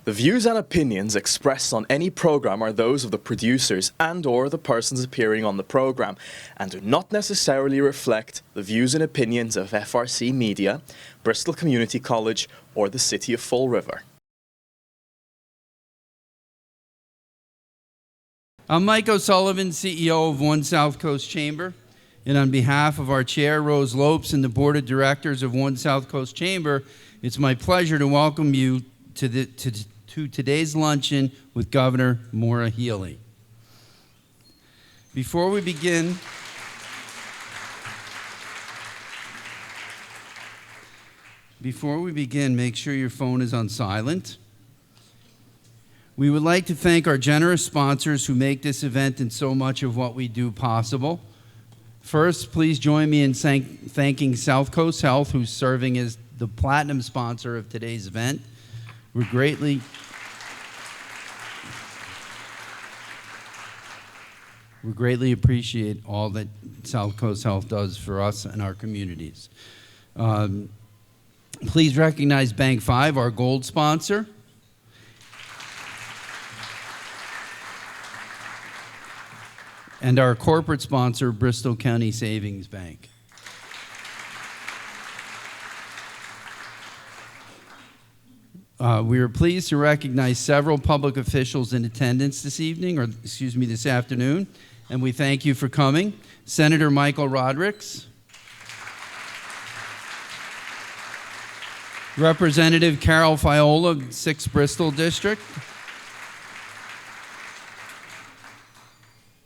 The views and opinions expressed on any program are those of the producers and/or the persons appearing on the program and do not necessarily reflect the views and opinions of FRC Media, Bristol Community College, or the City of Fall River. I'm Mike O'Sullivan, CEO of One SouthCoast Chamber, and on behalf of our Chair, Rose Lopes, and the Board of Directors of One SouthCoast Chamber, it's my pleasure to welcome you to today's luncheon with Governor Maura Healey. Before we begin, make sure your phone is on silent. We would like to thank our generous sponsors who make this event and so much of what we do possible. First, please join me in thanking SouthCoast Health, who's serving as the platinum sponsor of today's event. We greatly appreciate all that SouthCoast Health does for us and our communities. Please recognize Bank 5, our gold sponsor. And our corporate sponsor, Bristol County Savings Bank. We are pleased to recognize several public officials in attendance this afternoon, and we thank you for coming. Senator Michael Rodericks, Representative Carol Fiola, 6th Bristol District,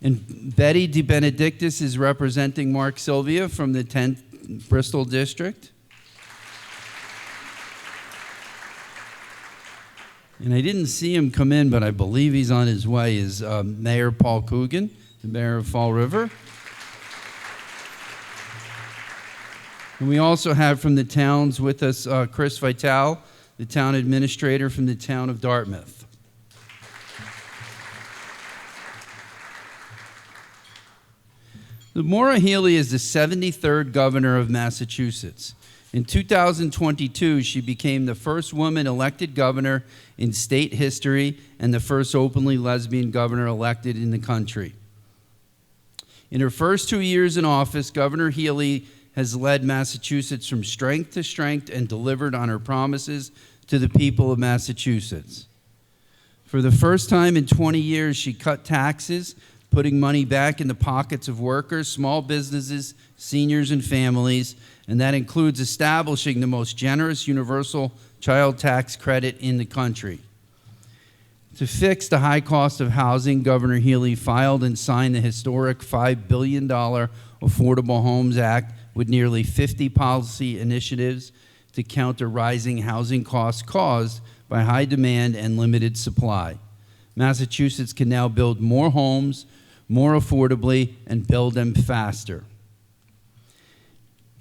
and Betty DeBenedictis is representing Mark Sylvia from the 10th Bristol District. And I didn't see him come in, but I believe he's on his way, is Mayor Paul Coogan, the mayor of Fall River. And we also have from the towns with us Chris Vitale, the town administrator from the town of Dartmouth. Maura Healey is the 73rd governor of Massachusetts. In 2022, she became the first woman elected governor in state history and the first openly lesbian governor elected in the country. In her first 2 years in office, Governor Healey has led Massachusetts from strength to strength and delivered on her promises to the people of Massachusetts. For the first time in 20 years, she cut taxes, putting money back in the pockets of workers, small businesses, seniors, and families, and that includes establishing the most generous universal child tax credit in the country. To fix the high cost of housing, Governor Healey filed and signed the historic $5 billion Affordable Homes Act with nearly 50 policy initiatives to counter rising housing costs caused by high demand and limited supply. Massachusetts can now build more homes more affordably and build them faster.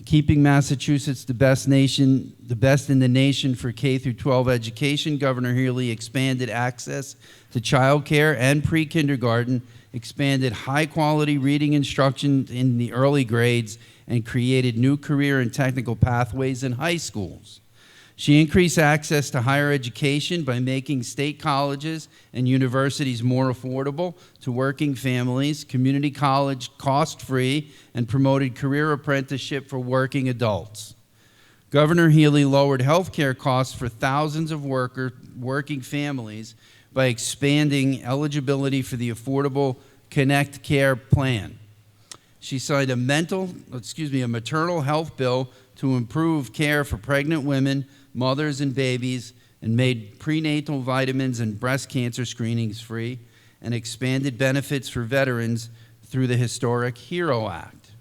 Keeping Massachusetts the best in the nation for K-12 education, Governor Healey expanded access to child care and pre-kindergarten, expanded high-quality reading instruction in the early grades, and created new career and technical pathways in high schools. She increased access to higher education by making state colleges and universities more affordable to working families, community college cost-free, and promoted career apprenticeship for working adults. Governor Healey lowered health care costs for thousands of working families by expanding eligibility for the Affordable Connect Care plan. She signed a maternal health bill to improve care for pregnant women, mothers, and babies, and made prenatal vitamins and breast cancer screenings free, and expanded benefits for veterans through the historic HERO Act.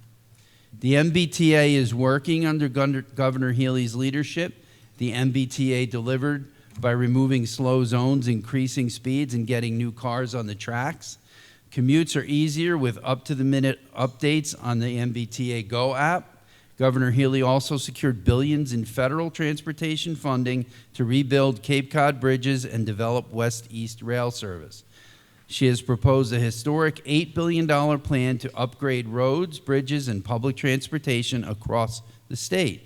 The MBTA is working under Governor Healey's leadership. The MBTA delivered by removing slow zones, increasing speeds, and getting new cars on the tracks. Commutes are easier with up-to-the-minute updates on the MBTA Go app. Governor Healey also secured billions in federal transportation funding to rebuild Cape Cod bridges and develop West-East rail service. She has proposed a historic $8 billion plan to upgrade roads, bridges, and public transportation across the state.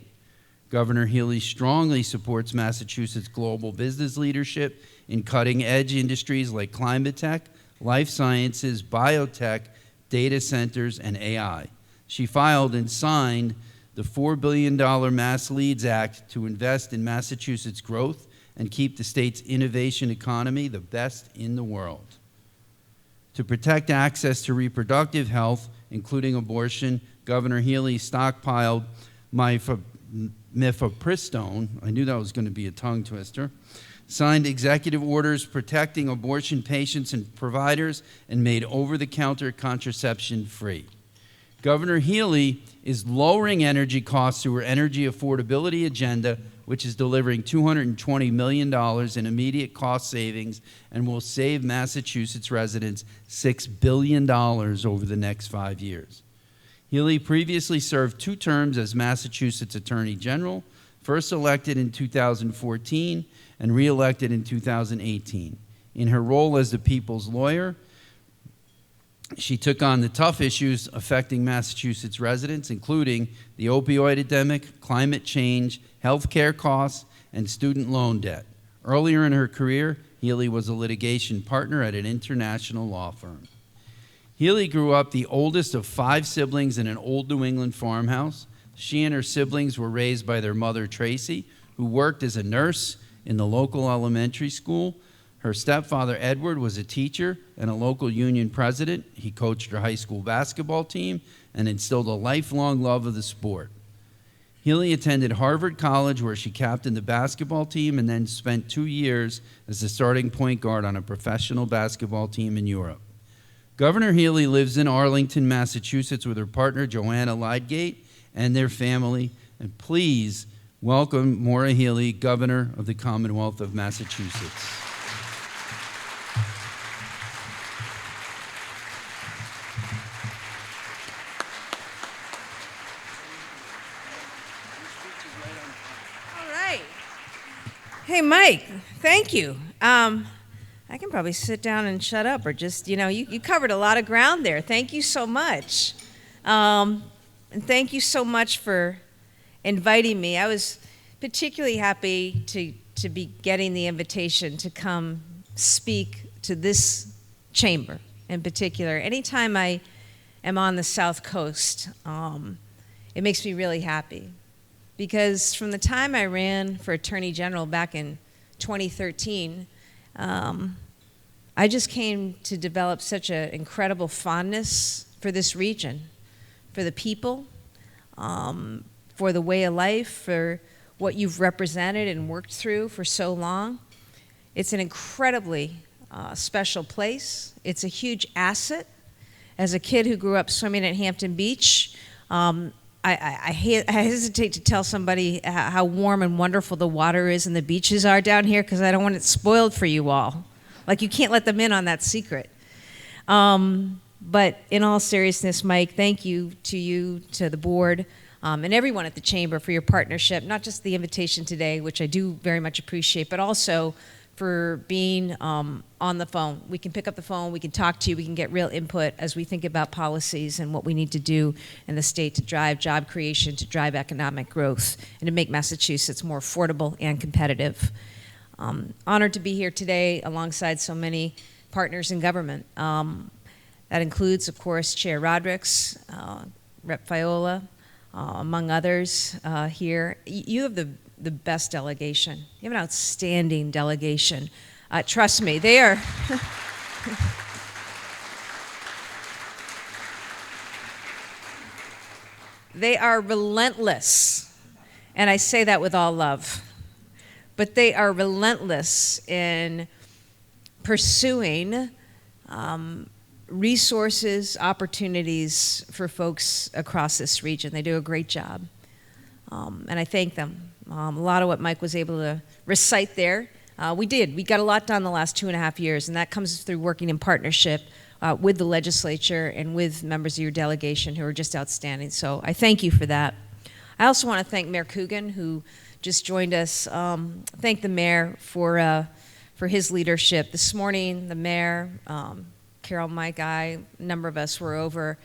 Governor Healey strongly supports Massachusetts' global business leadership in cutting-edge industries like climate tech, life sciences, biotech, data centers, and AI. She filed and signed the $4 billion Mass Leads Act to invest in Massachusetts' growth and keep the state's innovation economy the best in the world. To protect access to reproductive health, including abortion, Governor Healey stockpiled mifepristone, I knew that was going to be a tongue twister, signed executive orders protecting abortion patients and providers, and made over-the-counter contraception free. Governor Healey is lowering energy costs through her energy affordability agenda, which is delivering $220 million in immediate cost savings and will save Massachusetts residents $6 billion over the next 5 years. Healey previously served 2 terms as Massachusetts Attorney General, first elected in 2014 and re-elected in 2018. In her role as the people's lawyer, she took on the tough issues affecting Massachusetts residents, including the opioid epidemic, climate change, health care costs, and student loan debt. Earlier in her career, Healey was a litigation partner at an international law firm. Healey grew up the oldest of 5 siblings in an old New England farmhouse. She and her siblings were raised by their mother, Tracy, who worked as a nurse in the local elementary school. Her stepfather, Edward, was a teacher and a local union president. He coached her high school basketball team and instilled a lifelong love of the sport. Healey attended Harvard College, where she captained the basketball team and then spent 2 years as the starting point guard on a professional basketball team in Europe. Governor Healey lives in Arlington, Massachusetts with her partner, Joanna Lydgate, and their family. And please welcome Maura Healey, Governor of the Commonwealth of Massachusetts. All right. Hey, Mike, thank you. I can probably sit down and shut up, or just, you covered a lot of ground there. Thank you so much. And thank you so much for inviting me. I was particularly happy to be getting the invitation to come speak to this chamber in particular. Anytime I am on the South Coast, it makes me really happy. Because from the time I ran for Attorney General back in 2013, I just came to develop such an incredible fondness for this region, for the people, for the way of life, for what you've represented and worked through for so long. It's an incredibly special place. It's a huge asset. As a kid who grew up swimming at Hampton Beach, I hesitate to tell somebody how warm and wonderful the water is and the beaches are down here, because I don't want it spoiled for you all. Like, you can't let them in on that secret. But in all seriousness, Mike, thank you, to the board, and everyone at the Chamber for your partnership, not just the invitation today, which I do very much appreciate, but also for being on the phone. We can pick up the phone, we can talk to you, we can get real input as we think about policies and what we need to do in the state to drive job creation, to drive economic growth, and to make Massachusetts more affordable and competitive. Honored to be here today alongside so many partners in government. That includes, of course, Chair Rodrick's, Rep. Viola, among others here. You have the best delegation. You have an outstanding delegation. Trust me, they are they are relentless, and I say that with all love. But they are relentless in pursuing resources, opportunities for folks across this region. They do a great job, and I thank them. A lot of what Mike was able to recite there, we did. We got a lot done the last 2.5 years, and that comes through working in partnership with the legislature and with members of your delegation who are just outstanding. So I thank you for that. I also want to thank Mayor Coogan, who just joined us. Thank the mayor for his leadership. This morning, the mayor, Carol, Mike, a number of us were over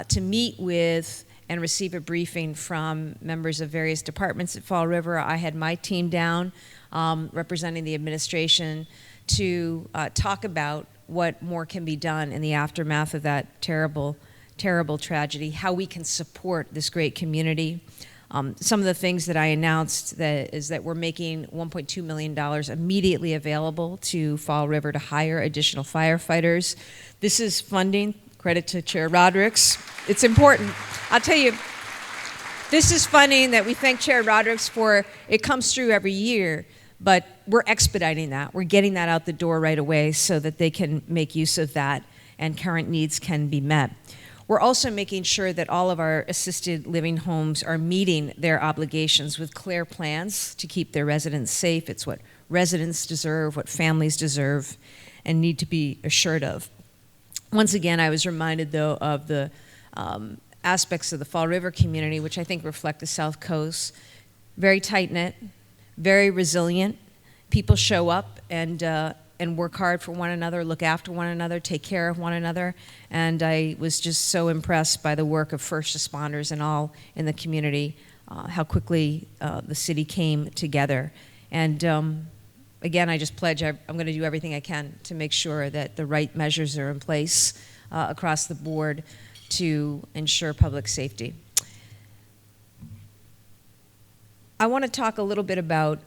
to meet with and receive a briefing from members of various departments at Fall River. I had my team down representing the administration to talk about what more can be done in the aftermath of that terrible, terrible tragedy, how we can support this great community. Some of the things that I announced is that we're making $1.2 million immediately available to Fall River to hire additional firefighters. This is funding, credit to Chair Rodericks. It's important. I'll tell you, this is funding that we thank Chair Rodericks for. It comes through every year, but we're expediting that. We're getting that out the door right away so that they can make use of that and current needs can be met. We're also making sure that all of our assisted living homes are meeting their obligations with clear plans to keep their residents safe. It's what residents deserve, what families deserve, and need to be assured of. Once again, I was reminded, though, of the aspects of the Fall River community, which I think reflect the South Coast. Very tight-knit, very resilient. People show up and work hard for one another, look after one another, take care of one another. And I was just so impressed by the work of first responders and all in the community, how quickly the city came together. And again, I just pledge I'm going to do everything I can to make sure that the right measures are in place across the board to ensure public safety. I want to talk a little bit about,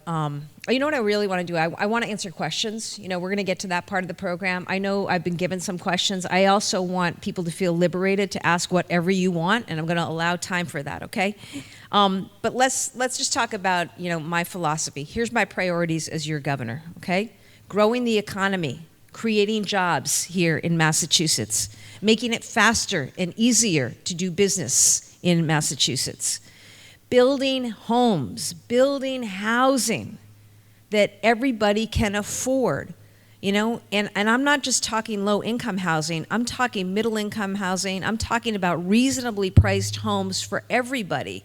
you know what I really want to do? I want to answer questions. You know, we're going to get to that part of the program. I know I've been given some questions. I also want people to feel liberated to ask whatever you want, and I'm going to allow time for that, okay? But let's just talk about, you know, my philosophy. Here's my priorities as your governor, okay? Growing the economy, creating jobs here in Massachusetts, making it faster and easier to do business in Massachusetts. Building homes, building housing that everybody can afford, you know, and I'm not just talking low-income housing, I'm talking middle-income housing, I'm talking about reasonably priced homes for everybody.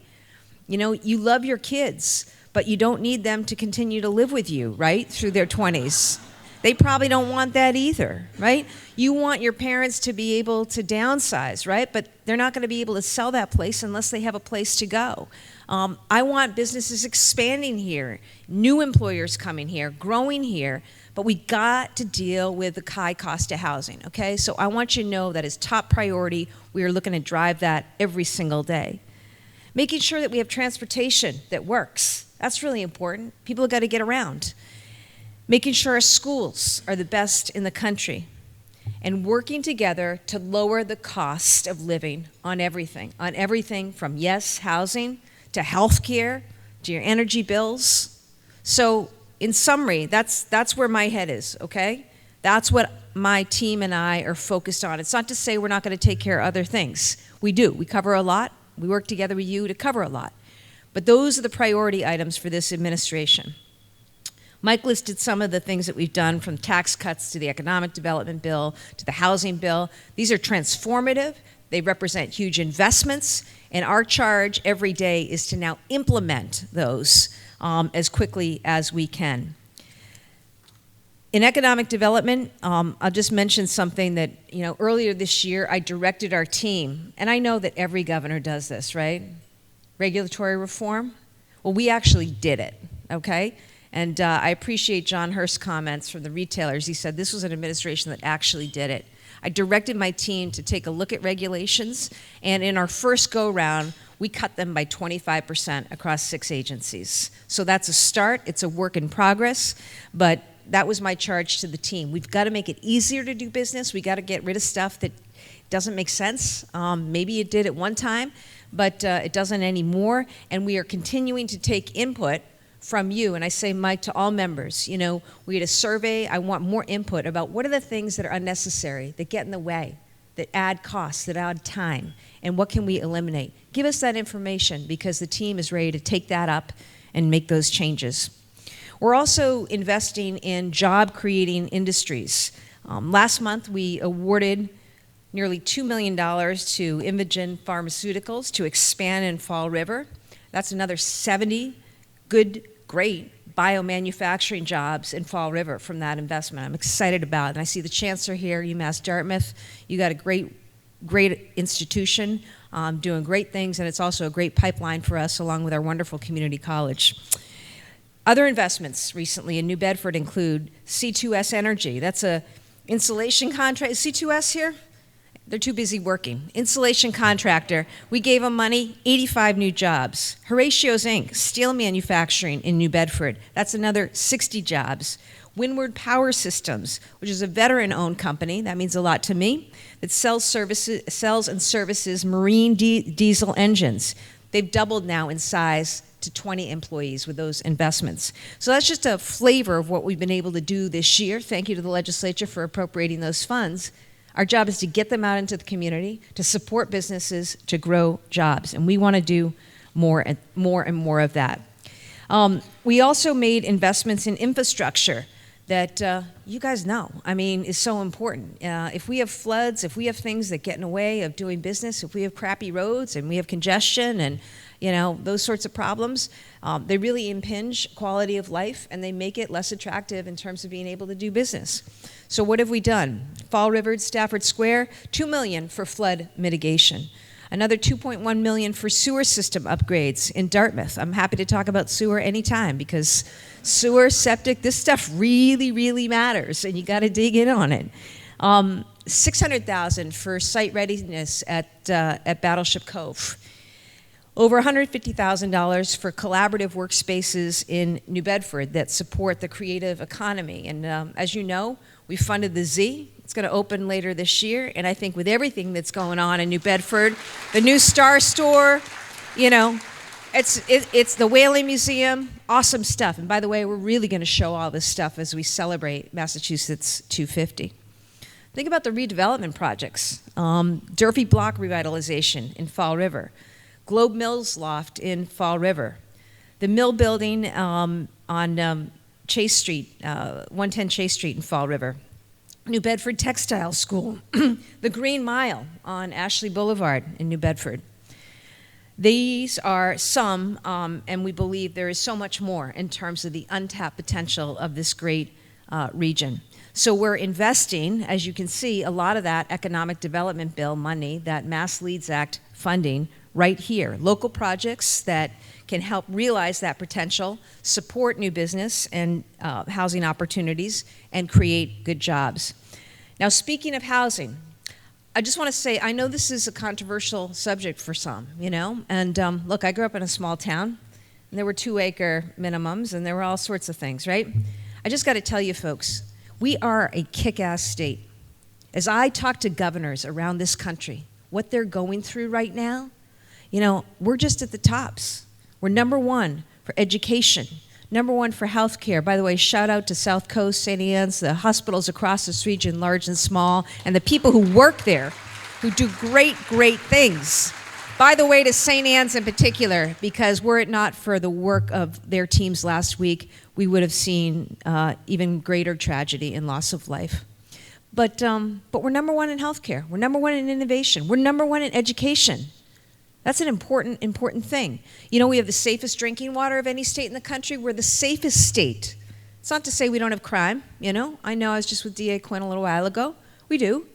You know, you love your kids, but you don't need them to continue to live with you, right, through their 20s. They probably don't want that either, right? You want your parents to be able to downsize, right? But they're not going to be able to sell that place unless they have a place to go. I want businesses expanding here, new employers coming here, growing here, but we got to deal with the high cost of housing, okay? So I want you to know that as top priority, we are looking to drive that every single day. Making sure that we have transportation that works. That's really important. People have got to get around. Making sure our schools are the best in the country, and working together to lower the cost of living on everything from, yes, housing, to health care, to your energy bills. So in summary, that's where my head is, okay? That's what my team and I are focused on. It's not to say we're not going to take care of other things. We do. We cover a lot. We work together with you to cover a lot. But those are the priority items for this administration. Mike listed some of the things that we've done, from tax cuts to the economic development bill to the housing bill. These are transformative. They represent huge investments, and our charge every day is to now implement those as quickly as we can. In economic development, I'll just mention something that, you know, earlier this year I directed our team, and I know that every governor does this, right? Regulatory reform. Well, we actually did it, okay? And I appreciate John Hurst's comments from the retailers. He said this was an administration that actually did it. I directed my team to take a look at regulations, and in our first go-round, we cut them by 25% across 6 agencies. So that's a start. It's a work in progress, but that was my charge to the team. We've got to make it easier to do business. We've got to get rid of stuff that doesn't make sense. Maybe it did at one time, but it doesn't anymore, and we are continuing to take input from you. And I say, Mike, to all members, you know, we had a survey. I want more input about what are the things that are unnecessary, that get in the way, that add costs, that add time, and what can we eliminate? Give us that information, because the team is ready to take that up and make those changes. We're also investing in job-creating industries. Last month, we awarded nearly $2 million to Imogen Pharmaceuticals to expand in Fall River. That's another 70 great biomanufacturing jobs in Fall River from that investment. I'm excited about it. And I see the chancellor here, UMass Dartmouth. You got a great institution. doing great things, and it's also a great pipeline for us along with our wonderful community college. Other investments recently in New Bedford include C2S Energy. That's a insulation contract. Is C2S here? They're too busy working. Insulation contractor. We gave them money, 85 new jobs. Horatio's Inc., steel manufacturing in New Bedford. That's another 60 jobs. Windward Power Systems, which is a veteran-owned company, that means a lot to me, that sells and services marine diesel engines. They've doubled now in size to 20 employees with those investments. So that's just a flavor of what we've been able to do this year. Thank you to the legislature for appropriating those funds. Our job is to get them out into the community, to support businesses, to grow jobs, and we want to do more and more of that. We also made investments in infrastructure that you guys know, is so important. If we have floods, if we have things that get in the way of doing business, if we have crappy roads and we have congestion and those sorts of problems, they really impinge quality of life and they make it less attractive in terms of being able to do business. So what have we done? Fall River, Stafford Square, $2 million for flood mitigation. Another $2.1 million for sewer system upgrades in Dartmouth. I'm happy to talk about sewer anytime because sewer, septic, this stuff really, really matters and you gotta dig in on it. $600,000 for site readiness at Battleship Cove. Over $150,000 for collaborative workspaces in New Bedford that support the creative economy. And as you know, we funded the Z. It's going to open later this year. And I think with everything that's going on in New Bedford, the new Star Store, it's the Whaling Museum, awesome stuff. And by the way, we're really going to show all this stuff as we celebrate Massachusetts 250. Think about the redevelopment projects. Durfee Block revitalization in Fall River. Globe Mills Loft in Fall River. The Mill Building on Chase Street, 110 Chase Street in Fall River. New Bedford Textile School. The Green Mile on Ashley Boulevard in New Bedford. These are some, and we believe there is so much more in terms of the untapped potential of this great region. So we're investing, as you can see, a lot of that economic development bill money, that Mass Leads Act funding, right here. Local projects that can help realize that potential, support new business and housing opportunities, and create good jobs. Now, speaking of housing, I just want to say, I know this is a controversial subject for some, and look, I grew up in a small town, and there were 2-acre minimums, and there were all sorts of things, right? I just got to tell you folks, we are a kick-ass state. As I talk to governors around this country, what they're going through right now, we're just at the tops. We're #1 for education, #1 for healthcare. By the way, shout out to SouthCoast, St. Anne's, the hospitals across this region, large and small, and the people who work there, who do great, great things. By the way, to St. Anne's in particular, because were it not for the work of their teams last week, we would have seen even greater tragedy and loss of life. But we're #1 in healthcare. We're #1 in innovation. We're #1 in education. That's an important thing. We have the safest drinking water of any state in the country. We're the safest state. It's not to say we don't have crime, I know I was just with D.A. Quinn a little while ago. We do.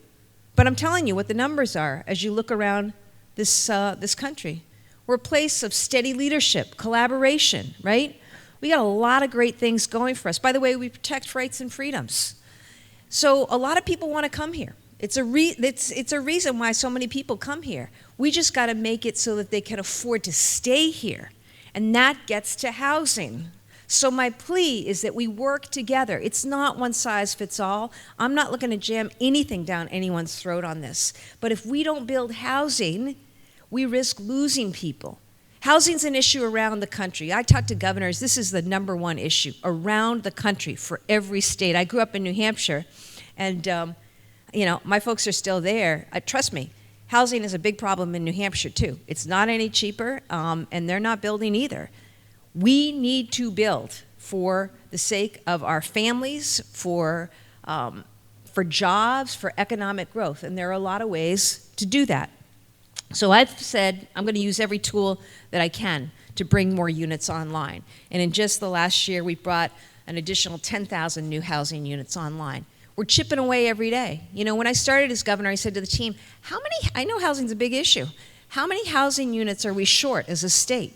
But I'm telling you what the numbers are as you look around this country. We're a place of steady leadership, collaboration, right? We got a lot of great things going for us. By the way, we protect rights and freedoms. So a lot of people want to come here. It's a reason why so many people come here. We just got to make it so that they can afford to stay here. And that gets to housing. So my plea is that we work together. It's not one size fits all. I'm not looking to jam anything down anyone's throat on this. But if we don't build housing, we risk losing people. Housing's an issue around the country. I talk to governors. This is the #1 issue around the country for every state. I grew up in New Hampshire, and my folks are still there. Trust me, housing is a big problem in New Hampshire too. It's not any cheaper, and they're not building either. We need to build for the sake of our families, for jobs, for economic growth, and there are a lot of ways to do that. So I've said I'm going to use every tool that I can to bring more units online. And in just the last year, we brought an additional 10,000 new housing units online. We're chipping away every day. When I started as governor, I said to the team, I know housing's a big issue. How many housing units are we short as a state?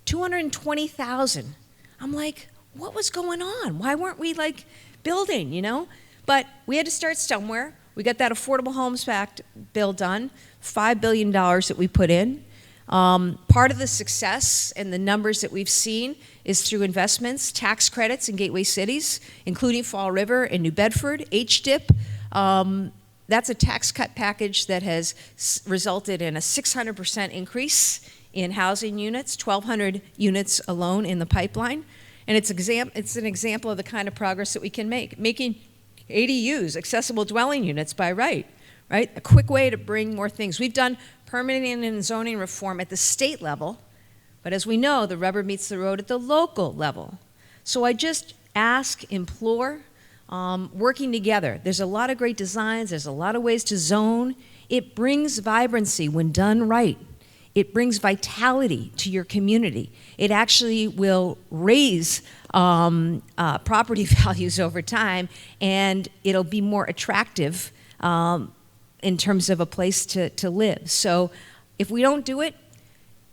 220,000. I'm like, what was going on? Why weren't we like building, you know? But we had to start somewhere. We got that Affordable Homes Act bill done, $5 billion that we put in. Part of the success and the numbers that we've seen is through investments, tax credits in gateway cities, including Fall River and New Bedford, HDIP. That's a tax cut package that has resulted in a 600% increase in housing units, 1,200 units alone in the pipeline. And it's an example of the kind of progress that we can make. Making ADUs, accessible dwelling units by right? A quick way to bring more things. We've done permitting and zoning reform at the state level, but as we know, the rubber meets the road at the local level. So I just ask, implore, working together. There's a lot of great designs, there's a lot of ways to zone. It brings vibrancy when done right. It brings vitality to your community. It actually will raise property values over time, and it'll be more attractive in terms of a place to live. So if we don't do it,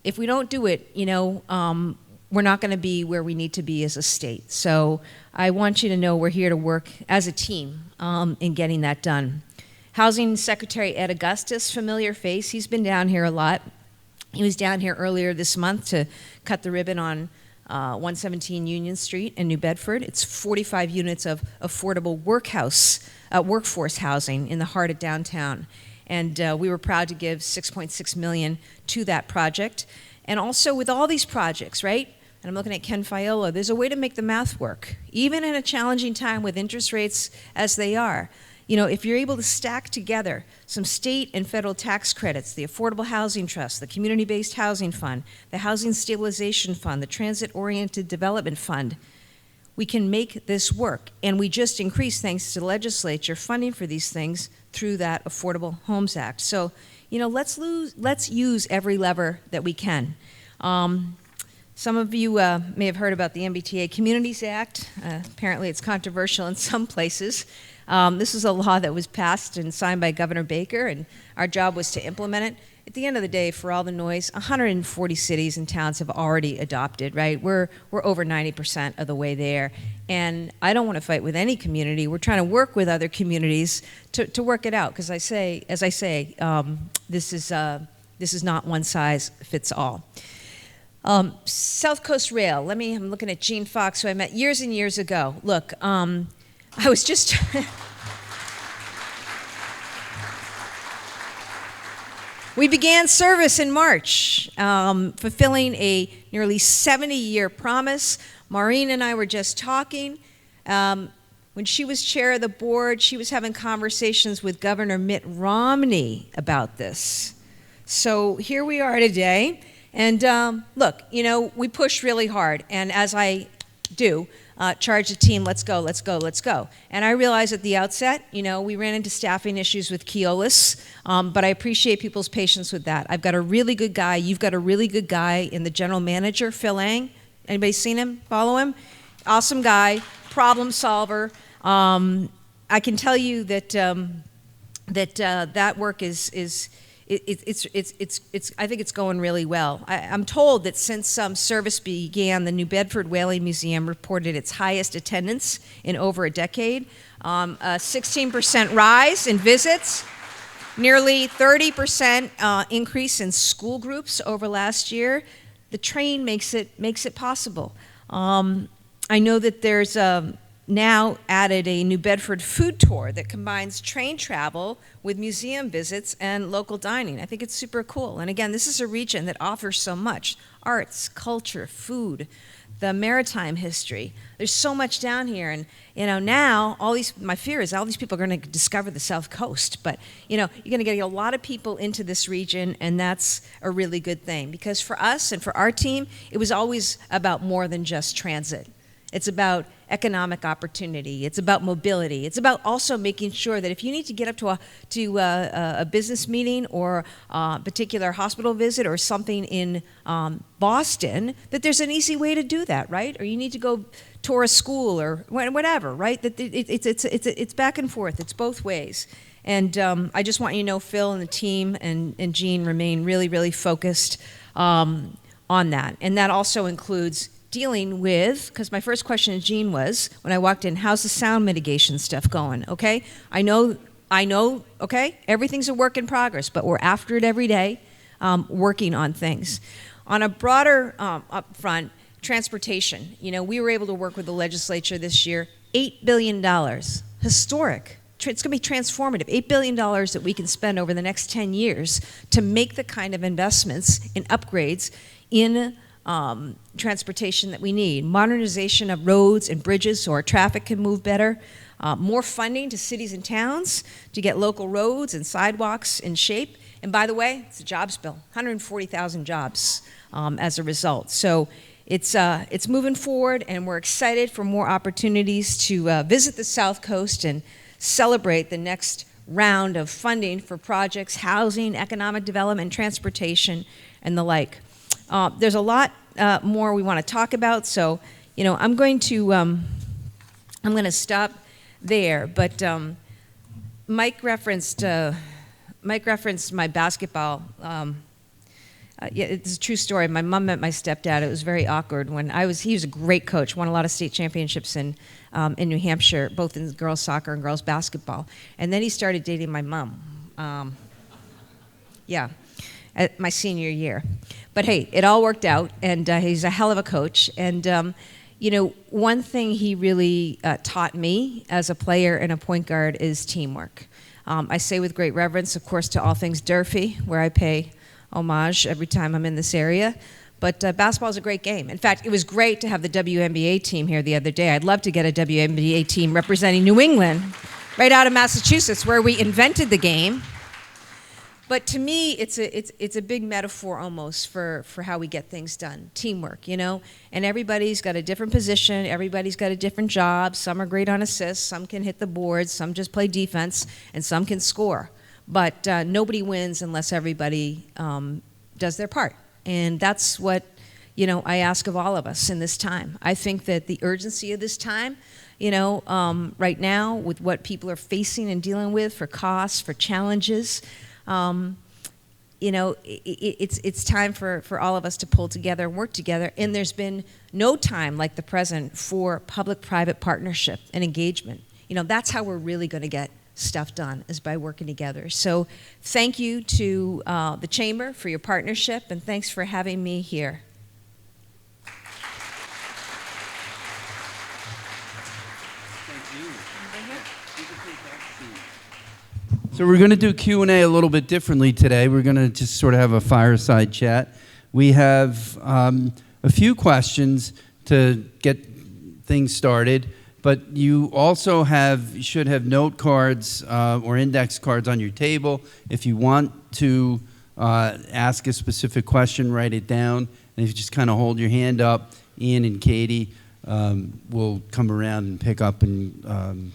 you know, we're not going to be where we need to be as a state. So I want you to know we're here to work as a team in getting that done. Housing Secretary Ed Augustus, familiar face, he's been down here a lot. He was down here earlier this month to cut the ribbon on 117 Union Street in New Bedford. It's 45 units of affordable workforce housing in the heart of downtown. And we were proud to give $6.6 million to that project. And also with all these projects, right? And I'm looking at Ken Fiola, there's a way to make the math work, even in a challenging time with interest rates as they are. You know, if you're able to stack together some state and federal tax credits, the Affordable Housing Trust, the Community-Based Housing Fund, the Housing Stabilization Fund, the Transit-Oriented Development Fund, we can make this work. And we just increased, thanks to the legislature, funding for these things through that Affordable Homes Act. So, you know, let's use every lever that we can. Some of you may have heard about the MBTA Communities Act. Apparently it's controversial in some places. This is a law that was passed and signed by Governor Baker, and our job was to implement it. At the end of the day, for all the noise, 140 cities and towns have already adopted, right? We're over 90% of the way there. And I don't want to fight with any community. We're trying to work with other communities to work it out, because as I say, this is not one size fits all. South Coast Rail, I'm looking at Gene Fox, who I met years and years ago. Look, I was just we began service in March, fulfilling a nearly 70-year promise. Maureen and I were just talking. When she was chair of the board, she was having conversations with Governor Mitt Romney about this. So here we are today. And look, you know, we pushed really hard, and as I do, charge the team, let's go, let's go, let's go. And I realized at the outset, you know, we ran into staffing issues with Keolis, but I appreciate people's patience with that. I've got a really good guy, you've got a really good guy in the general manager, Phil Ang. Anybody seen him, follow him? Awesome guy, problem solver. I can tell you that that work is I think it's going really well. I'm told that since service began, the New Bedford Whaling Museum reported its highest attendance in over a decade, a 16% rise in visits, nearly 30% increase in school groups over last year. The train makes it possible. I know that there's now added a New Bedford food tour that combines train travel with museum visits and local dining. I think it's super cool. And again, this is a region that offers so much: arts, culture, food, the maritime history. There's so much down here. And you know, now my fear is all these people are going to discover the South Coast. But you know, you're going to get a lot of people into this region, and that's a really good thing. Because for us and for our team, it was always about more than just transit. It's about economic opportunity. It's about mobility. It's about also making sure that if you need to get up to a business meeting or a particular hospital visit or something in Boston, that there's an easy way to do that, right? Or you need to go tore a school or whatever, right? That it's back and forth. It's both ways. And I just want you to know Phil and the team and Jean remain really, really focused on that. And that also includes dealing with, because my first question to Jean was, when I walked in, how's the sound mitigation stuff going, okay? I know, okay? Everything's a work in progress, but we're after it every day, working on things. On a broader up front, transportation. You know, we were able to work with the legislature this year, $8 billion, historic. It's going to be transformative, $8 billion that we can spend over the next 10 years to make the kind of investments and upgrades in transportation that we need. Modernization of roads and bridges so our traffic can move better. More funding to cities and towns to get local roads and sidewalks in shape. And by the way, it's a jobs bill, 140,000 jobs as a result. So it's moving forward, and we're excited for more opportunities to visit the South Coast and celebrate the next round of funding for projects, housing, economic development, transportation, and the like. There's a lot more we want to talk about, so you know I'm going to stop there. But Mike referenced my basketball. Yeah, it's a true story. My mom met my stepdad. It was very awkward when he was a great coach, won a lot of state championships in New Hampshire, both in girls soccer and girls basketball. And then he started dating my mom. Yeah, at my senior year. But hey, it all worked out, and he's a hell of a coach. And you know, one thing he really taught me as a player and a point guard is teamwork. I say with great reverence, of course, to all things Durfee, where I pay homage every time I'm in this area. But basketball is a great game. In fact, it was great to have the WNBA team here the other day. I'd love to get a WNBA team representing New England, right out of Massachusetts, where we invented the game. But to me, it's a big metaphor almost for how we get things done. Teamwork, you know? And everybody's got a different position. Everybody's got a different job. Some are great on assists. Some can hit the boards. Some just play defense. And some can score. But nobody wins unless everybody does their part. And that's what, you know, I ask of all of us in this time. I think that the urgency of this time, you know, right now with what people are facing and dealing with for costs, for challenges, you know, it's time for all of us to pull together and work together. And there's been no time like the present for public-private partnership and engagement. You know, that's how we're really going to get stuff done, is by working together. So thank you to the Chamber for your partnership, and thanks for having me here. So we're going to do Q&A a little bit differently today. We're going to just sort of have a fireside chat. We have a few questions to get things started, but you also should have note cards or index cards on your table. If you want to ask a specific question, write it down. And if you just kind of hold your hand up, Ian and Katie will come around and pick up, and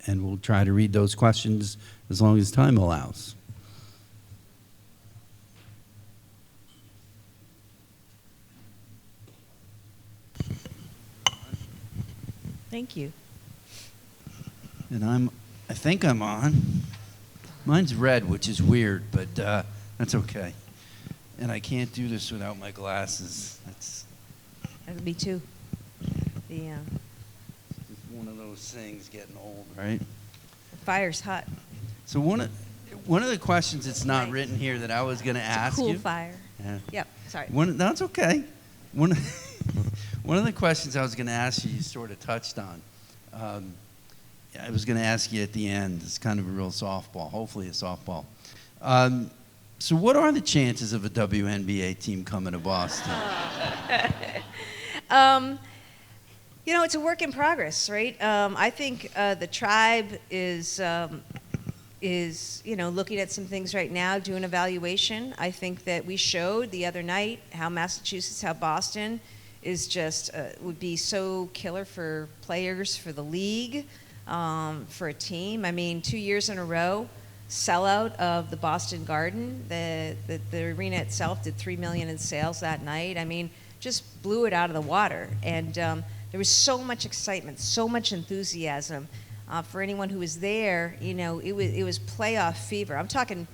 we'll try to read those questions as long as time allows. Thank you. And I think I'm on. Mine's red, which is weird, but that's okay. And I can't do this without my glasses. That would be too. The It's one of those things getting old, right? fire's hot. So one of the questions that's not written here that I was going to ask Cool you. fire. Yeah. Yep. Sorry. That's okay. One of the questions I was going to ask you sort of touched on. I was going to ask you at the end. It's kind of a real softball, hopefully a softball. So what are the chances of a WNBA team coming to Boston? You know, it's a work in progress, right? I think the tribe is you know, looking at some things right now, doing evaluation. I think that we showed the other night how Massachusetts, how Boston is just would be so killer for players, for the league, for a team. I mean, 2 years in a row, sellout of the Boston Garden. The arena itself did $3 million in sales that night. I mean, just blew it out of the water. And There was so much excitement, so much enthusiasm. For anyone who was there, you know, it was playoff fever. I'm talking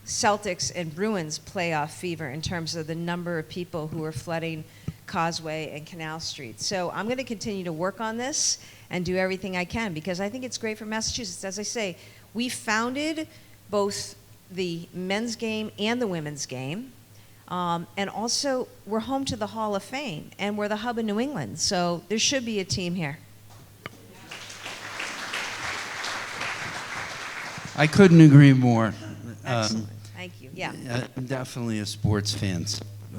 Celtics and Bruins playoff fever in terms of the number of people who were flooding Causeway and Canal Street. So I'm going to continue to work on this and do everything I can because I think it's great for Massachusetts. As I say, we founded both the men's game and the women's game. And also, we're home to the Hall of Fame, and we're the hub of New England. So there should be a team here. I couldn't agree more. Excellent. Thank you. Yeah. I'm definitely a sports fan.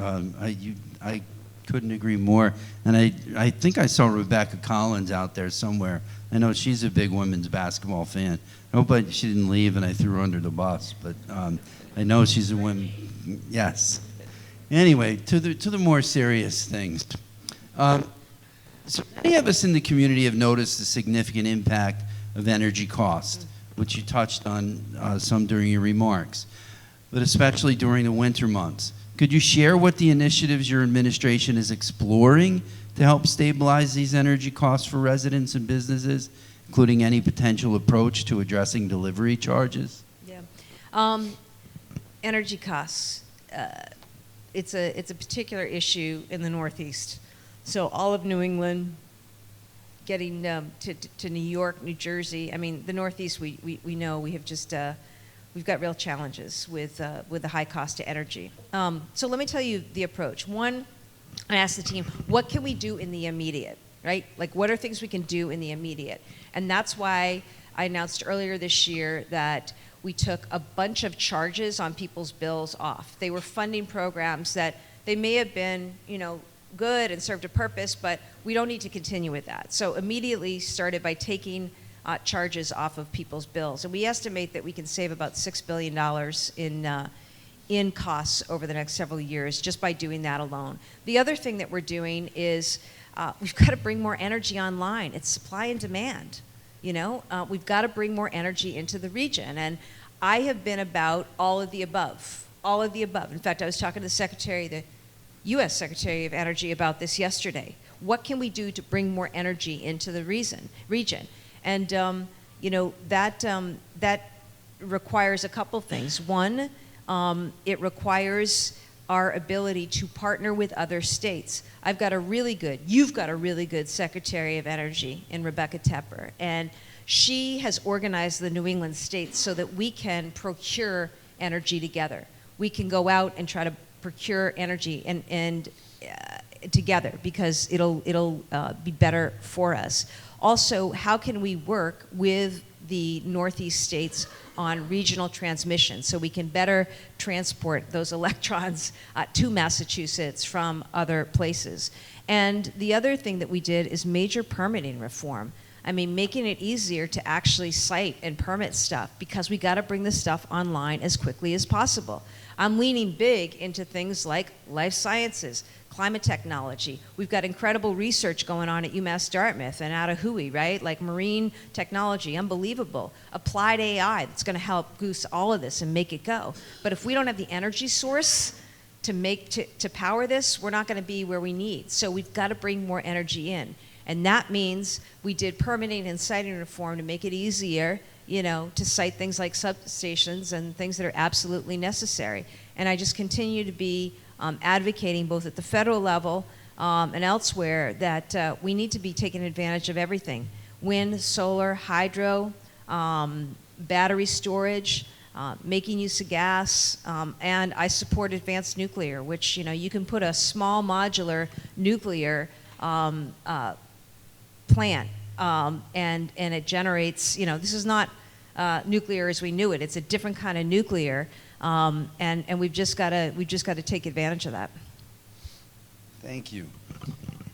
I couldn't agree more. And I think I saw Rebecca Collins out there somewhere. I know she's a big women's basketball fan. I hope she didn't leave and I threw her under the bus. But I know she's a woman. Yes. Anyway, to the more serious things. So many of us in the community have noticed the significant impact of energy cost, which you touched on some during your remarks, but especially during the winter months. Could you share what the initiatives your administration is exploring to help stabilize these energy costs for residents and businesses, including any potential approach to addressing delivery charges? Yeah. Energy costs. It's a particular issue in the Northeast. So all of New England, getting to New York, New Jersey. I mean, the Northeast, we know we have just we've got real challenges with the high cost of energy. So let me tell you the approach. One, I asked the team, what can we do in the immediate, right? Like, what are things we can do in the immediate? And that's why I announced earlier this year that we took a bunch of charges on people's bills off. They were funding programs that they may have been, you know, good and served a purpose, but we don't need to continue with that. So immediately started by taking charges off of people's bills. And we estimate that we can save about $6 billion in costs over the next several years just by doing that alone. The other thing that we're doing is we've got to bring more energy online. It's supply and demand. You know, we've got to bring more energy into the region. And I have been about all of the above, all of the above. In fact, I was talking to the Secretary, the U.S. Secretary of Energy about this yesterday. What can we do to bring more energy into the region? And, you know, that requires a couple things. One, it requires our ability to partner with other states. You've got a really good Secretary of Energy in Rebecca Tepper, and she has organized the New England states so that we can procure energy together. We can go out and try to procure energy and together because it'll be better for us. Also, how can we work with the Northeast states on regional transmission so we can better transport those electrons to Massachusetts from other places? And the other thing that we did is major permitting reform. I mean, making it easier to actually site and permit stuff because we got to bring this stuff online as quickly as possible. I'm leaning big into things like life sciences, climate technology. We've got incredible research going on at UMass Dartmouth and out of Healey, right? Like marine technology, unbelievable. Applied AI that's going to help goose all of this and make it go. But if we don't have the energy source to power this, we're not going to be where we need. So we've got to bring more energy in. And that means we did permitting and siting reform to make it easier, you know, to site things like substations and things that are absolutely necessary. And I just continue to be advocating both at the federal level and elsewhere that we need to be taking advantage of everything. Wind, solar, hydro, battery storage, making use of gas, and I support advanced nuclear, which, you know, you can put a small modular nuclear plant and it generates, you know, this is not nuclear as we knew it. It's a different kind of nuclear, and we've just got to take advantage of that. Thank you.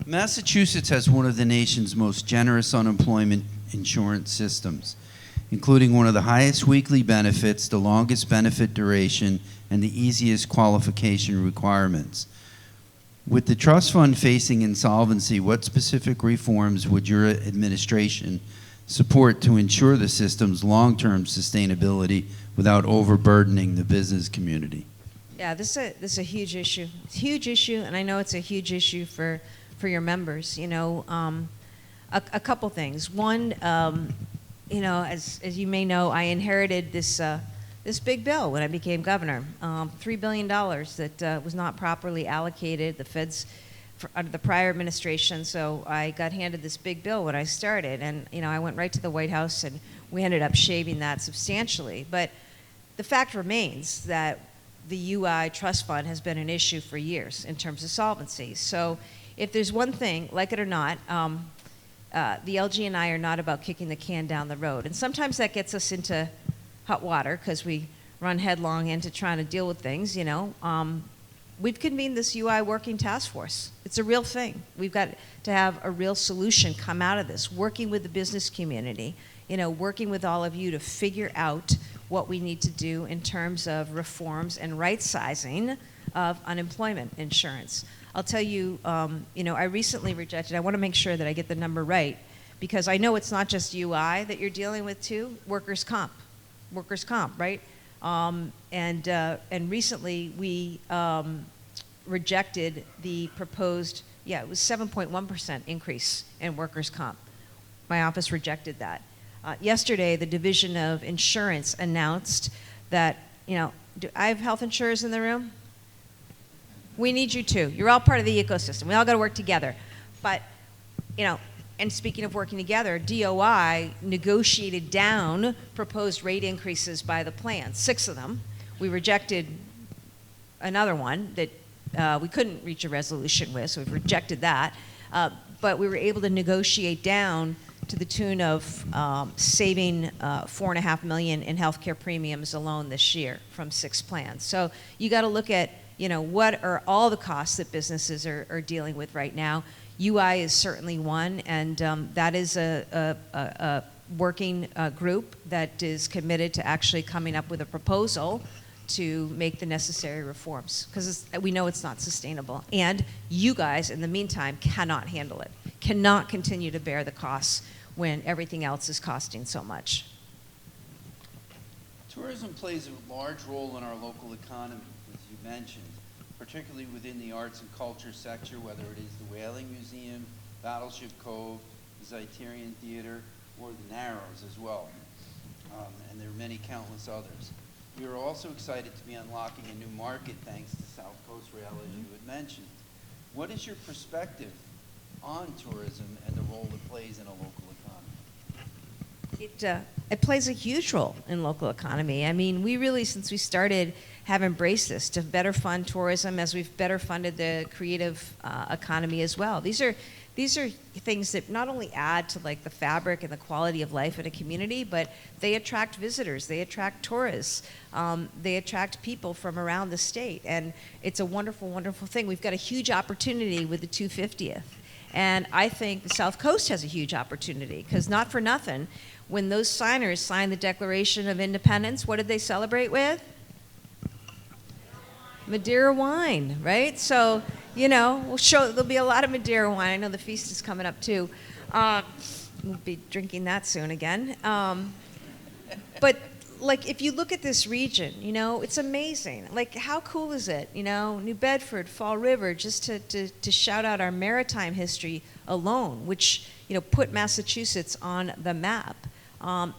Massachusetts has one of the nation's most generous unemployment insurance systems, including one of the highest weekly benefits, the longest benefit duration, and the easiest qualification requirements. With the trust fund facing insolvency, what specific reforms would your administration support to ensure the system's long-term sustainability without overburdening the business community? Yeah, this is a huge issue. It's a huge issue, and I know it's a huge issue for your members. You know, a couple things. One, as you may know, I inherited this big bill when I became governor, $3 billion that was not properly allocated. The feds under the prior administration, so I got handed this big bill when I started, and I went right to the White House, and we ended up shaving that substantially. But the fact remains that the UI trust fund has been an issue for years in terms of solvency. So if there's one thing, like it or not, the LG and I are not about kicking the can down the road. And sometimes that gets us into hot water because we run headlong into trying to deal with things, We've convened this UI working task force. It's a real thing. We've got to have a real solution come out of this, working with the business community, working with all of you to figure out what we need to do in terms of reforms and right-sizing of unemployment insurance. I'll tell you, I recently rejected, I want to make sure that I get the number right, because I know it's not just UI that you're dealing with too, workers' comp, right? And recently we rejected the proposed, it was 7.1% increase in workers' comp. My office rejected that. Yesterday, the Division of Insurance announced that, do I have health insurers in the room? We need you too. You're all part of the ecosystem. We all got to work together. But, and speaking of working together, DOI negotiated down proposed rate increases by the plan, 6 of them. We rejected another one that we couldn't reach a resolution with, so we've rejected that. But we were able to negotiate down to the tune of saving $4.5 million in healthcare premiums alone this year from 6 plans. So you got to look at, what are all the costs that businesses are dealing with right now. UI is certainly one, and that is a working group that is committed to actually coming up with a proposal to make the necessary reforms, because we know it's not sustainable. And you guys, in the meantime, cannot handle it, cannot continue to bear the costs when everything else is costing so much. Tourism plays a large role in our local economy, as you mentioned, particularly within the arts and culture sector, whether it is the Whaling Museum, Battleship Cove, the Zeitarian Theater, or the Narrows as well. And there are many countless others. We are also excited to be unlocking a new market thanks to SouthCoast Rail, as you had mentioned. What is your perspective on tourism and the role it plays in a local economy? It plays a huge role in local economy. I mean, we really, since we started, have embraced this to better fund tourism as we've better funded the creative economy as well. These are things that not only add to like the fabric and the quality of life in a community, but they attract visitors, they attract tourists, they attract people from around the state, and it's a wonderful, wonderful thing. We've got a huge opportunity with the 250th, and I think the South Coast has a huge opportunity, because not for nothing, when those signers signed the Declaration of Independence, what did they celebrate with? Madeira wine, right? So, there'll be a lot of Madeira wine. I know the feast is coming up too. We'll be drinking that soon again. But like, if you look at this region, it's amazing. Like, how cool is it? New Bedford, Fall River, just to shout out our maritime history alone, which, put Massachusetts on the map.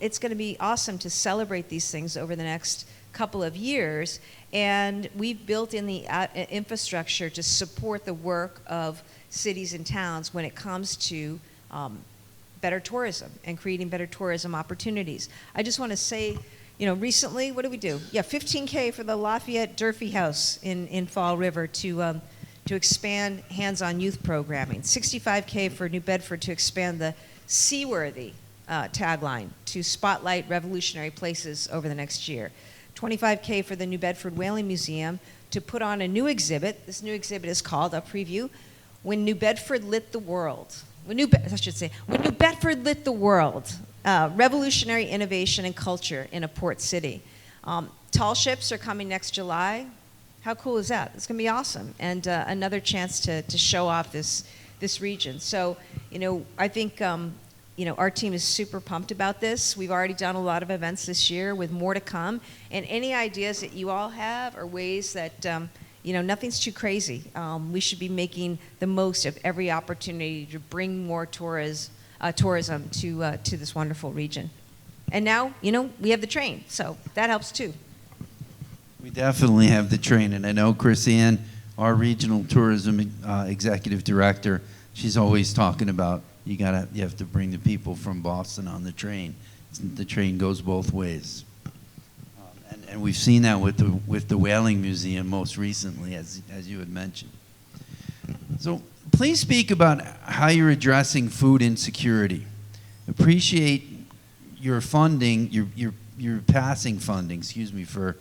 It's going to be awesome to celebrate these things over the next couple of years, and we've built in the infrastructure to support the work of cities and towns when it comes to better tourism and creating better tourism opportunities. I just want to say, recently, what did we do? Yeah, $15K for the Lafayette Durfee House in Fall River to expand hands-on youth programming. $65K for New Bedford to expand the Seaworthy tagline to spotlight revolutionary places over the next year. $25K for the New Bedford Whaling Museum to put on a new exhibit. This new exhibit is called, I'll preview, When New Bedford Lit the World. When New Bedford Lit the World. Revolutionary innovation and culture in a port city. Tall ships are coming next July. How cool is that? It's going to be awesome. And another chance to show off this region. So, I think our team is super pumped about this. We've already done a lot of events this year with more to come. And any ideas that you all have or ways that, nothing's too crazy. We should be making the most of every opportunity to bring more tourists tourism to this wonderful region. And now, you know, we have the train, so that helps too. We definitely have the train, and I know Chris-Ann, our regional tourism executive director, she's always talking about you have to bring the people from Boston on the train. The train goes both ways. And we've seen that with the Whaling Museum most recently, as you had mentioned. So please speak about how you're addressing food insecurity. Appreciate your funding, your passing funding, for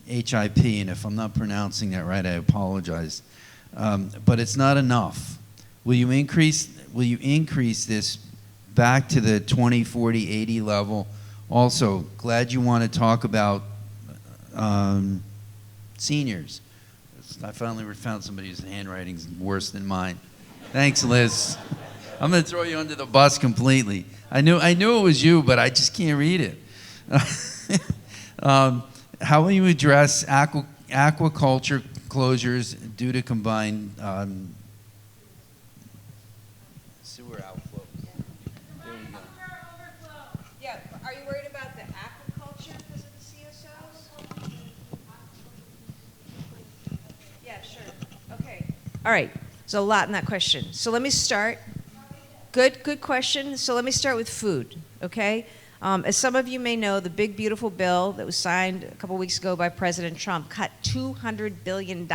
HIP, and if I'm not pronouncing that right, I apologize. But it's not enough. Will you increase this back to the 20, 40, 80 level? Also, glad you want to talk about seniors. I finally found somebody whose handwriting's worse than mine. Thanks, Liz. I'm going to throw you under the bus completely. I knew it was you, but I just can't read it. How will you address aquaculture closures due to combined sewer outflow? There we go. Yeah, are you worried about the aquaculture because of the CSOs? Yeah, sure. Okay. All right. There's a lot in that question. So let me start. Good question. So let me start with food, okay? As some of you may know, the big, beautiful bill that was signed a couple weeks ago by President Trump cut $200 billion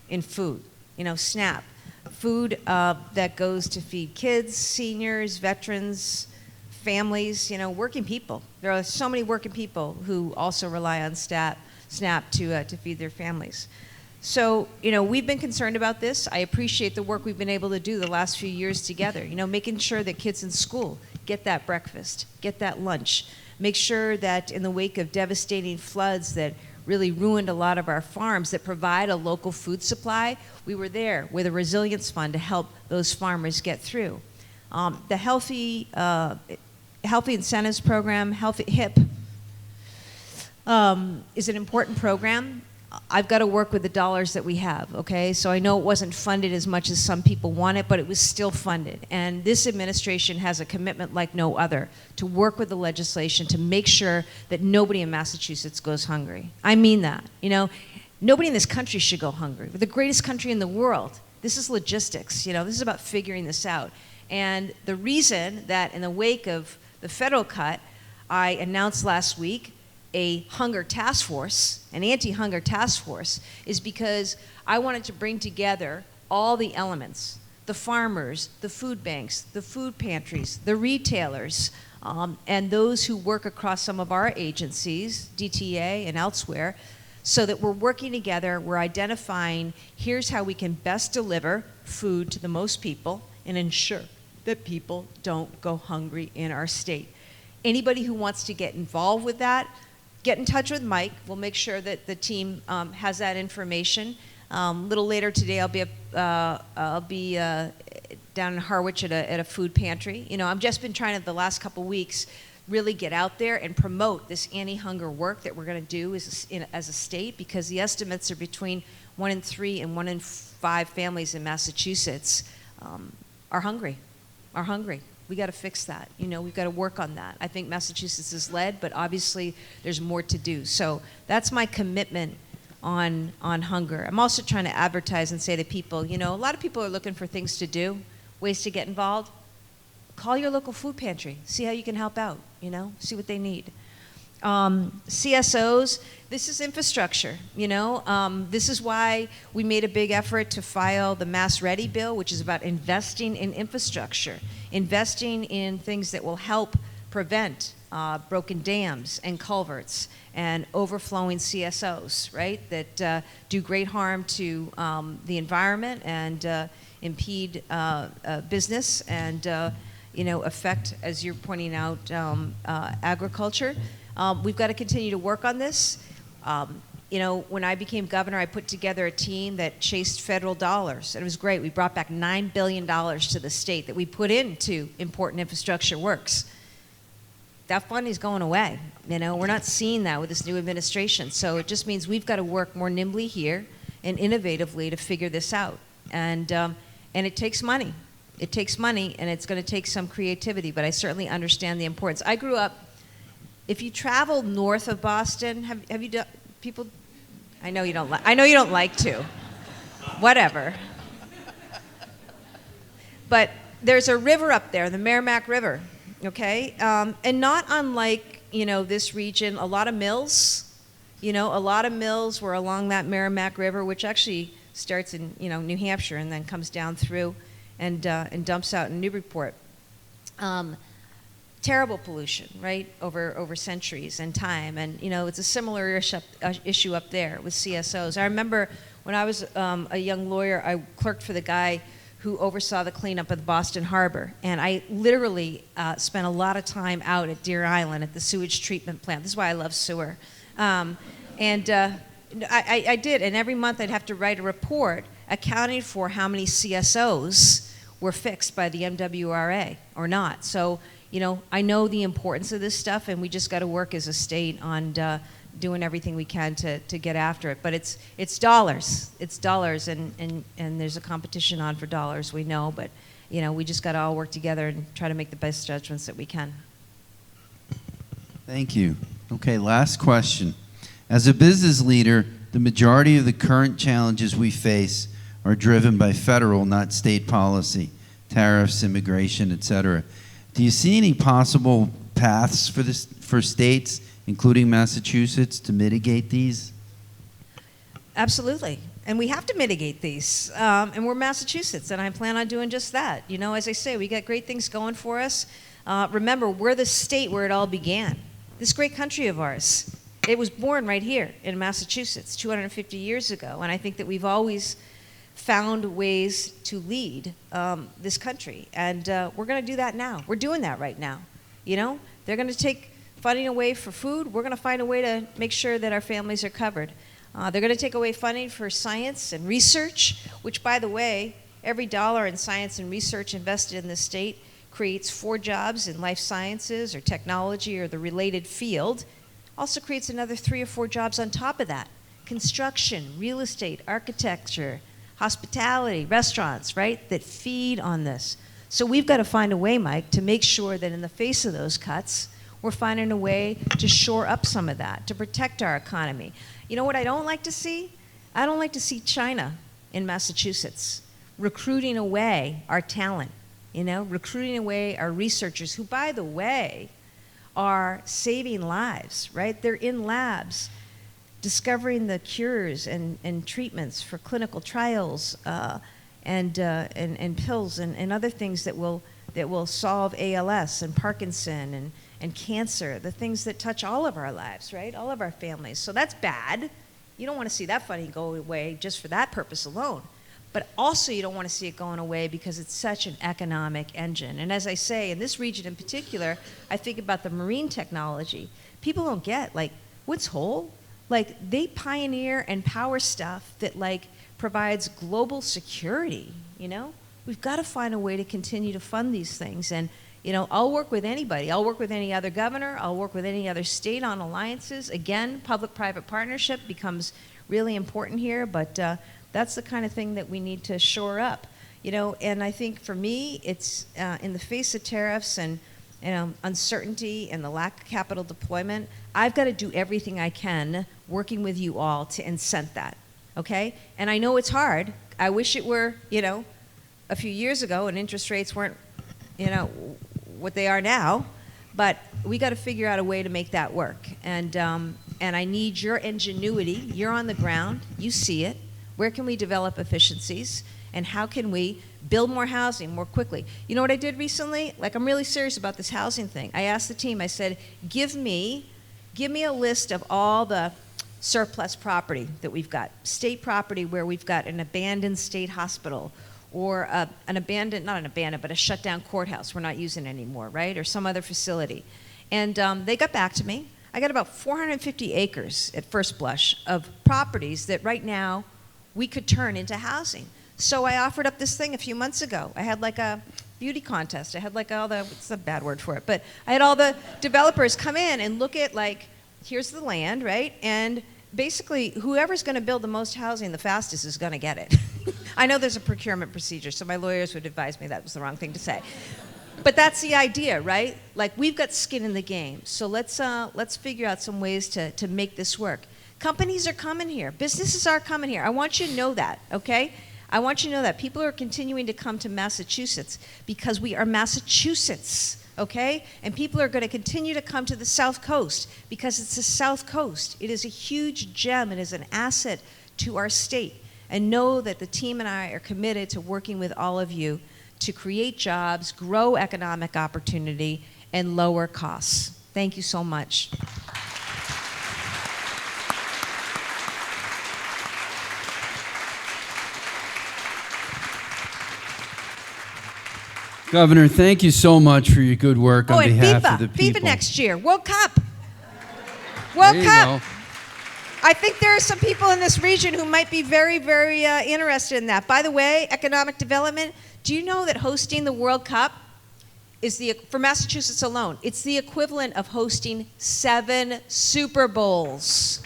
in food, SNAP. Food that goes to feed kids, seniors, veterans, families, working people. There are so many working people who also rely on SNAP to feed their families. So, we've been concerned about this. I appreciate the work we've been able to do the last few years together, making sure that kids in school get that breakfast, get that lunch, make sure that in the wake of devastating floods that really ruined a lot of our farms that provide a local food supply, we were there with a resilience fund to help those farmers get through. The Healthy Incentives Program, HIP, is an important program. I've got to work with the dollars that we have, okay? So I know it wasn't funded as much as some people want it, but it was still funded. And this administration has a commitment like no other to work with the legislation to make sure that nobody in Massachusetts goes hungry. I mean that, Nobody in this country should go hungry. We're the greatest country in the world. This is logistics, this is about figuring this out. And the reason that in the wake of the federal cut, I announced last week a hunger task force, an anti-hunger task force, is because I wanted to bring together all the elements, the farmers, the food banks, the food pantries, the retailers, and those who work across some of our agencies, DTA and elsewhere, so that we're working together, we're identifying, here's how we can best deliver food to the most people and ensure that people don't go hungry in our state. Anybody who wants to get involved with that, get in touch with Mike. We'll make sure that the team has that information. A little later today, I'll be down in Harwich at a food pantry. I've just been trying to, the last couple weeks, really get out there and promote this anti-hunger work that we're going to do as a state, because the estimates are between 1 in 3 and 1 in 5 families in Massachusetts are hungry. We got to fix that. We've got to work on that. I think Massachusetts is led, but obviously there's more to do. So that's my commitment on hunger. I'm also trying to advertise and say to people, a lot of people are looking for things to do, ways to get involved. Call your local food pantry. See how you can help out, see what they need. CSOs, this is infrastructure, This is why we made a big effort to file the Mass Ready bill, which is about investing in infrastructure, investing in things that will help prevent broken dams and culverts and overflowing CSOs, right, that do great harm to the environment and impede business and, affect, as you're pointing out, agriculture. We've got to continue to work on this. When I became governor, I put together a team that chased federal dollars, and it was great. We brought back $9 billion to the state that we put into important infrastructure works. That fund is going away. We're not seeing that with this new administration. So it just means we've got to work more nimbly here and innovatively to figure this out. And it takes money. It takes money, and it's going to take some creativity, but I certainly understand the importance. I grew up, if you travel north of Boston, have you done, people, I know you don't like to. Whatever. But there's a river up there, the Merrimack River, okay? And not unlike, this region, a lot of mills, a lot of mills were along that Merrimack River, which actually starts in, New Hampshire and then comes down through and dumps out in Newburyport. Terrible pollution, right, over centuries and time. And, it's a similar issue up there with CSOs. I remember when I was a young lawyer, I clerked for the guy who oversaw the cleanup of the Boston Harbor. And I literally spent a lot of time out at Deer Island at the sewage treatment plant. This is why I love sewer. I did, and every month I'd have to write a report accounting for how many CSOs were fixed by the MWRA or not. So, I know the importance of this stuff, and we just got to work as a state on doing everything we can to get after it. But it's dollars. It's dollars, and there's a competition on for dollars, we know, but we just got to all work together and try to make the best judgments that we can. Thank you. Okay, last question. As a business leader, the majority of the current challenges we face are driven by federal, not state policy, tariffs, immigration, etc. Do you see any possible paths for states, including Massachusetts, to mitigate these? Absolutely. And we have to mitigate these. And we're Massachusetts, and I plan on doing just that. As I say, we got great things going for us. Remember, we're the state where it all began. This great country of ours. It was born right here in Massachusetts 250 years ago. And I think that we've always found ways to lead this country. And we're going to do that now. We're doing that right now. They're going to take funding away for food. We're going to find a way to make sure that our families are covered. They're going to take away funding for science and research, which, by the way, every dollar in science and research invested in this state creates 4 jobs in life sciences or technology or the related field. Also creates another 3 or 4 jobs on top of that. Construction, real estate, architecture, hospitality, restaurants, right, that feed on this. So we've got to find a way, Mike, to make sure that in the face of those cuts, we're finding a way to shore up some of that, to protect our economy. You know what I don't like to see? I don't like to see China in Massachusetts recruiting away our talent, recruiting away our researchers who, by the way, are saving lives, right? They're in labs discovering the cures and treatments for clinical trials and pills and other things that will solve ALS and Parkinson and cancer, the things that touch all of our lives, right? All of our families. So that's bad. You don't want to see that funding go away just for that purpose alone. But also you don't want to see it going away because it's such an economic engine. And as I say, in this region in particular, I think about the marine technology. People don't get, Woods Hole, they pioneer and power stuff that, provides global security, We've got to find a way to continue to fund these things. And, I'll work with anybody. I'll work with any other governor. I'll work with any other state on alliances. Again, public-private partnership becomes really important here, but that's the kind of thing that we need to shore up, and I think for me, it's in the face of tariffs and uncertainty and the lack of capital deployment, I've got to do everything I can working with you all to incent that, okay? And I know it's hard. I wish it were, a few years ago and interest rates weren't, what they are now, but we got to figure out a way to make that work. And I need your ingenuity. You're on the ground. You see it. Where can we develop efficiencies? And how can we build more housing more quickly? You know what I did recently? I'm really serious about this housing thing. I asked the team, I said, give me a list of all the surplus property that we've got. State property where we've got an abandoned state hospital or a shut down courthouse we're not using anymore, right? Or some other facility. And they got back to me. I got about 450 acres at first blush of properties that right now we could turn into housing. So I offered up this thing a few months ago. I had a beauty contest. I had what's a bad word for it, but I had all the developers come in and look at here's the land, right? And basically whoever's going to build the most housing the fastest is going to get it. I know there's a procurement procedure, so my lawyers would advise me that was the wrong thing to say. But that's the idea, right? Like, we've got skin in the game, so let's figure out some ways to make this work. Companies are coming here. Businesses are coming here. I want you to know that, okay? I want you to know that. People are continuing to come to Massachusetts because we are Massachusetts, okay? And people are going to continue to come to the South Coast because it's the South Coast. It is a huge gem. It is an asset to our state. And know that the team and I are committed to working with all of you to create jobs, grow economic opportunity, and lower costs. Thank you so much. Governor, thank you so much for your good work on behalf of the people. FIFA next year, World Cup. World Cup. I think there are some people in this region who might be very, very interested in that. By the way, economic development, do you know that hosting the World Cup is for Massachusetts alone, it's the equivalent of hosting 7 Super Bowls.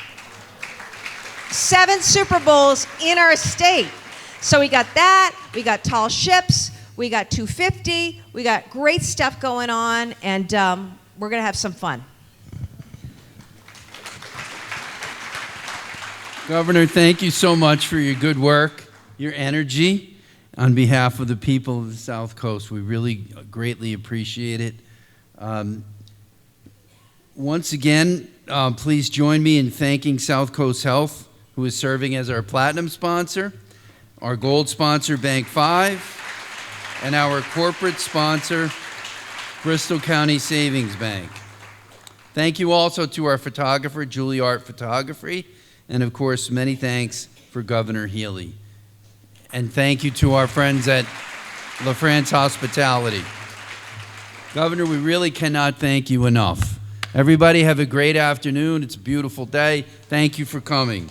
7 Super Bowls in our state. So we got that, we got tall ships, we got 250, we got great stuff going on, and we're going to have some fun. Governor, thank you so much for your good work, your energy on behalf of the people of the South Coast. We really greatly appreciate it. Once again, please join me in thanking South Coast Health, who is serving as our platinum sponsor, our gold sponsor, Bank 5, and our corporate sponsor, Bristol County Savings Bank. Thank you also to our photographer, Juilliard Photography, and of course, many thanks for Governor Healey. And thank you to our friends at La France Hospitality. Governor, we really cannot thank you enough. Everybody have a great afternoon. It's a beautiful day. Thank you for coming.